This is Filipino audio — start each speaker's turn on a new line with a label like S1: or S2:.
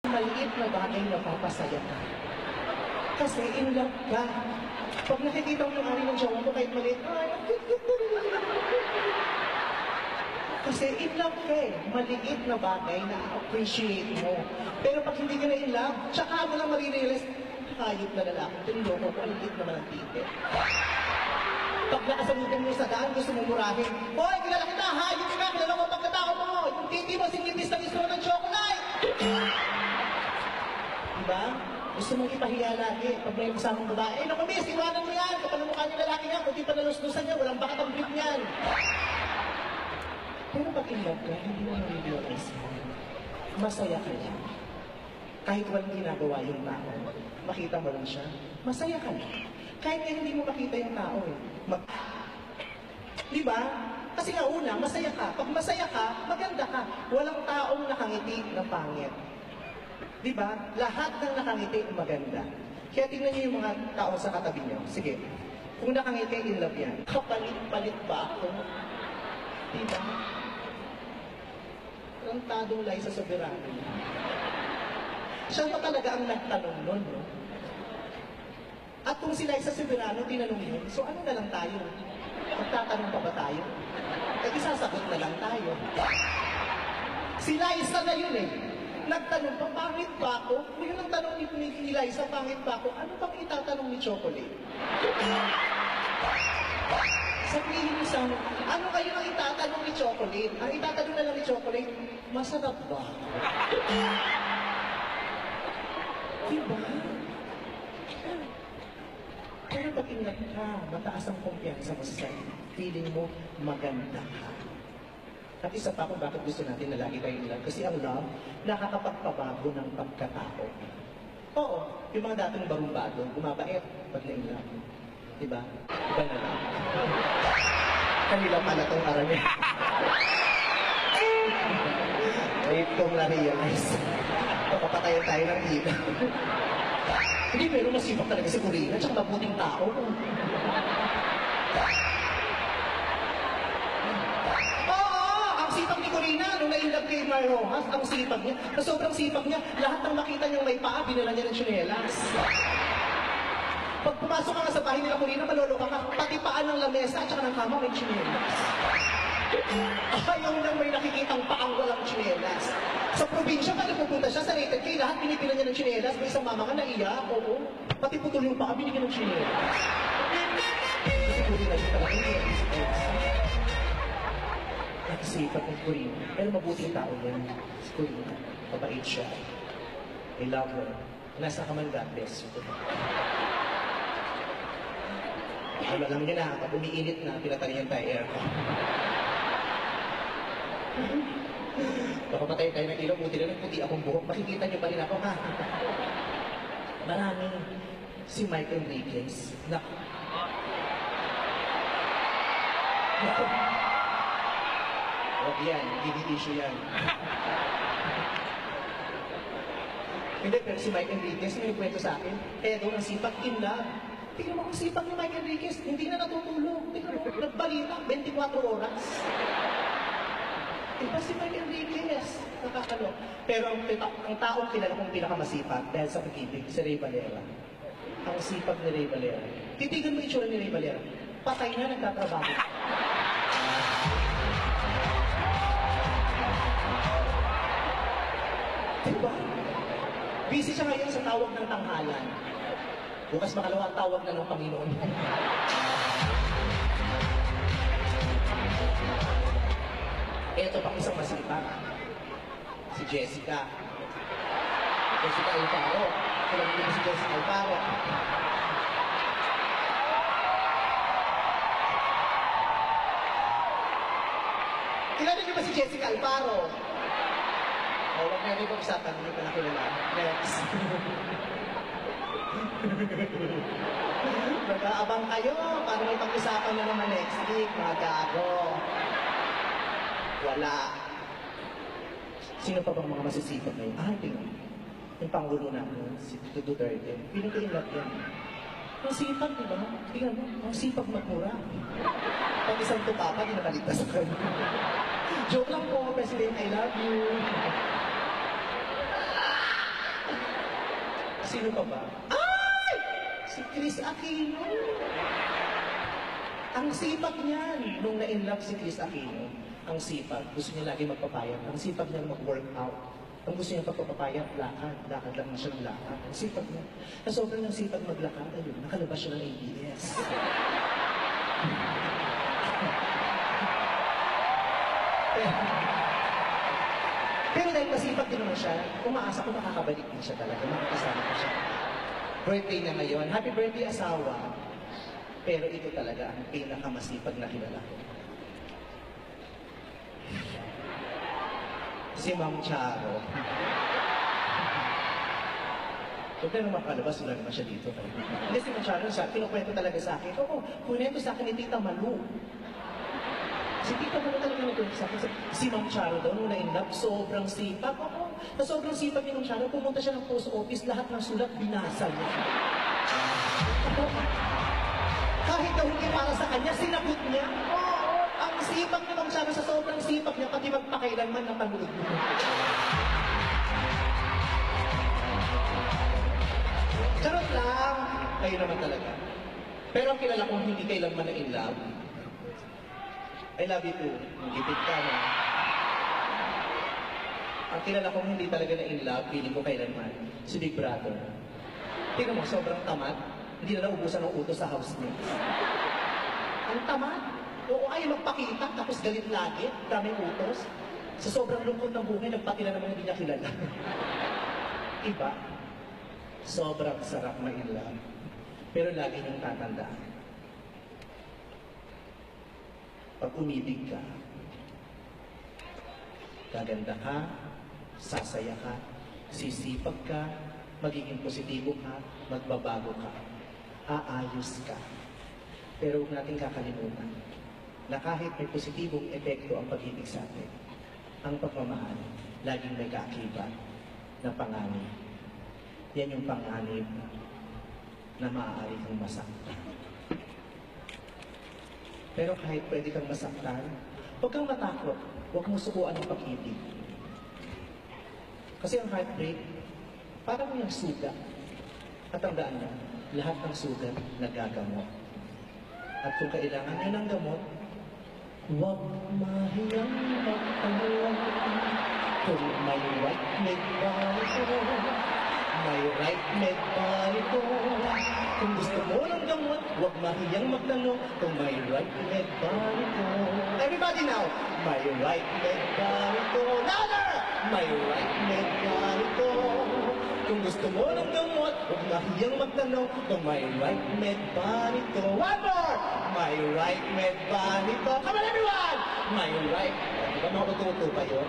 S1: Maliit na bagay na papasaya ka. Kasi in love ka. Pag nakikita mo yung ari ng jowa mo, kahit maliit, ay, kasi in love ka eh. Maliit na bagay na appreciate mo. Pero pag hindi ka na in love, tsaka mo lang marirealize, hayop na lalaki, tinuloko ko, ang liit naman ang ticket. Pag nakasalugan mo sa daan, gusto mong murahin, hoy, kilala kita, hayop ka, kilala mo pagkatao mo, yung titi mo, sinipis na gusto ng chocolate. Diba? Gusto mong ipahiya lagi pag may kasamang babae. Eh, naku, miss, iwanan mo yan. Kapag mukha niya lalaki niya, kung di pa naluslusan niya, walang bakat ang brief niyan. Pero pag in love ka, hindi mo na-realize mo. Masaya ka lang. Kahit walang ginagawa yung tao, makita mo lang siya, masaya ka lang. Kahit nga hindi mo makita yung tao eh. Diba? Kasi nga una, masaya ka. Pag masaya ka, maganda ka. Walang taong nakangiti ng pangit. Diba? Lahat ng nakangiti maganda. Kaya tingnan niyo yung mga tao sa katabi niyo. Sige. Kung nakangiti, in love yan. Kapalit-palit ba ako? Diba? Rantadong lay sa soberano. Siya pa talaga ang nagtanong nun, no? At kung si Liza Soberano tinanong yun, so ano na lang tayo? Magtatanong pa ba tayo? Eh, isasagot na lang tayo. Si Liza na yun eh. Nagtanong pa, pangit ba ako? Yun ang tanong ni Liza, pangit ba ako? Ano bang itatanong ni Chocolate? Sabihin niyo sa amin, ano kayo ang itatanong ni Chocolate? Ang itatanong na lang ni Chocolate, masarap ba? Diba? Pero pag ingat ka, mataas ang kumpiyansa mo sa sarili. Feeling mo, maganda ka. At isa pa kung bakit gusto natin na lagi tayong love. Kasi ang love, nakakapagpabago ng pagkatao. Oo, yung mga dating barumbado, bumabait pag na-in-love. Diba? Iba na lang. Kanila pala itong arami. Wait kong na-realize. Papapatayan tayo ng ina. Hindi, pero masipag talaga si Corina, tsaka mabuting tao. Oo, ang sipag ni Corina, nung na-inlove kay Mar Rojas, ang sipag niya, na sobrang sipag niya, lahat ng makita niyang may paa, binala niya ng tsinelas. Pag pumasok ka nga sa bahay nila Corina, maloloka ka, pati paan ng lamesa at saka ng kama may tsinelas. Ayaw nang may nakikitang paang walang tsinelas. Sa probinsya, pag pupunta siya sa rated K, lahat pinipila niya ng tsinelas. May isang mama nga naiyak, oo. Pati putol yung paa, binigyan ng tsinelas. Kasi Corina siya talaga niya. Nakisipat ng Corina. Pero mabuting tao yan. Si Corina. Mabait siya. I love her. Nasa ka man, God bless you. Alam niya na, pag umiinit na, pinatalihan tayo aircon. Baka patay tayo ng ilaw, buti na nagputi akong buhok. Makikita niyo pa rin ako, ha? Marami. Si Mike Enriquez. Naku. Naku. Huwag yan. Hindi issue yan. Hindi, pero si Mike Enriquez, may kwento sa akin. Kaya doon ang sipag in love. Tingnan mo ang sipag ni Mike Enriquez. Hindi na natutulog. Tingnan mo, nagbalita 24 oras. Diba si Mike Enriquez? Nakakalo. Pero ang taong kilala kong pinakamasipag dahil sa pag-ibig, si Ray Valera. Ang sipag ni Ray Valera. Titigan mo yung itsura ni Ray Valera. Patay na, nagtatrabaho. Diba? Busy siya ngayon sa tawag ng tanghalan. Bukas makalawa ang tawag na ng Panginoon. Ito pang isang masipag. Si Jessica. Jessica Alfaro. Kailan mo si Jessica Alfaro? Kilala niyo ba si Jessica Alfaro? O, huwag na rin pag-usapan. Hindi ko na kilala. Next. Mag-aabang kayo para may pag-usapan na naman next week. Mga gago. Wala. Sino pa bang mga masisipag na yun? Tingnan. Yung Pangulo namin, si Tito Duterte. Piling ko inlat yan. Ang sipag, di ba? Tingnan mo, ang sipag magmura. Pag isang tupa pa, di nakaligtas sa kanya. Joke lang po, President, I love you. Sino pa ba? Ay! Si Chris Aquino. Ang sipag niyan. Nung na-inlove si Chris Aquino, ang sipag, gusto niya lagi magpapayat. Ang sipag niya mag-workout. Ang gusto niya pagpapapayat, lakad. Lakad lang na siya ng lakad. Ang sipag niya. Na sobrang ng sipag maglakad, ayun, nakalabas siya ng ABS. Pero dahil masipag din naman siya, umaasa ko makakabalik din siya talaga. Makakasama ko siya. Birthday na ngayon. Happy birthday, asawa. Pero ito talaga ang pinakamasipag na kilala ko. Si Ma'am Charo. Huwag na naman makalabas, wala naman siya dito. Hindi, si Ma'am Charo, kinukwento talaga sa akin. Oo, kunento sa akin ni Tita Malu. Si Tita Malu talaga nagkwento sa akin. Si Ma'am Charo daw, nung na-inlove, sobrang sipag. Oo, na sobrang sipag ni Ma'am Charo, pumunta siya ng post office, lahat ng sulat, binasa niya. Kahit daw hindi para sa kanya, sinagot niya. Oo, ang sipag ni Ma'am Charo, sa sobrang sipag niya, pati magpakailanman ng panood mo. Charot lang. Kayo naman talaga. Pero ang kilala kong hindi kailanman na in love, I love you too. Gipit ka na. Ang kilala kong hindi talaga na in love, feeling ko kailanman, si Big Brother. Tingnan mo, sobrang tamad. Hindi na naubusan ng utos sa housemates. Ang tamad. Oo, ayaw magpakita, tapos galit lagi. Daming utos. Sa sobrang lungkot ng buhay, nagpati na naman hindi niya kilala. Iba. Sobrang sarap na in love. Pero lagi niyong tatandaan. Pag umibig ka, gaganda ka, sasaya ka, sisipag ka, magiging positibo ka, magbabago ka, aayos ka. Pero huwag natin kakalimutan na kahit may positibong epekto ang pag-ibig sa atin, ang pagmamahal, laging may kaakibat na panganib. Yan yung panganib na maaari kang masaktan. Pero kahit pwede kang masaktan, huwag kang matakot. Huwag mo sukuan ang pag-ibig. Kasi ang heartbreak, parang yung sugat. At tandaan mo, lahat ng sugat nagagamot. At kung kailangan nyo ng gamot, huwag mahiyang magtanong. Kung may right med ba ito? May right med ba ito? Kung gusto mo ng gamot, huwag mahiyang magtanong. Kung may right med ba ito? Everybody now! May right med ba ito? Louder! May right med ba ito? Kung gusto mo ng gamot, huwag mahiyang magtanong. Kung may right med ba ito? One more! May right med ba ito? Come on everyone! May right... Di ba matututo pa yun?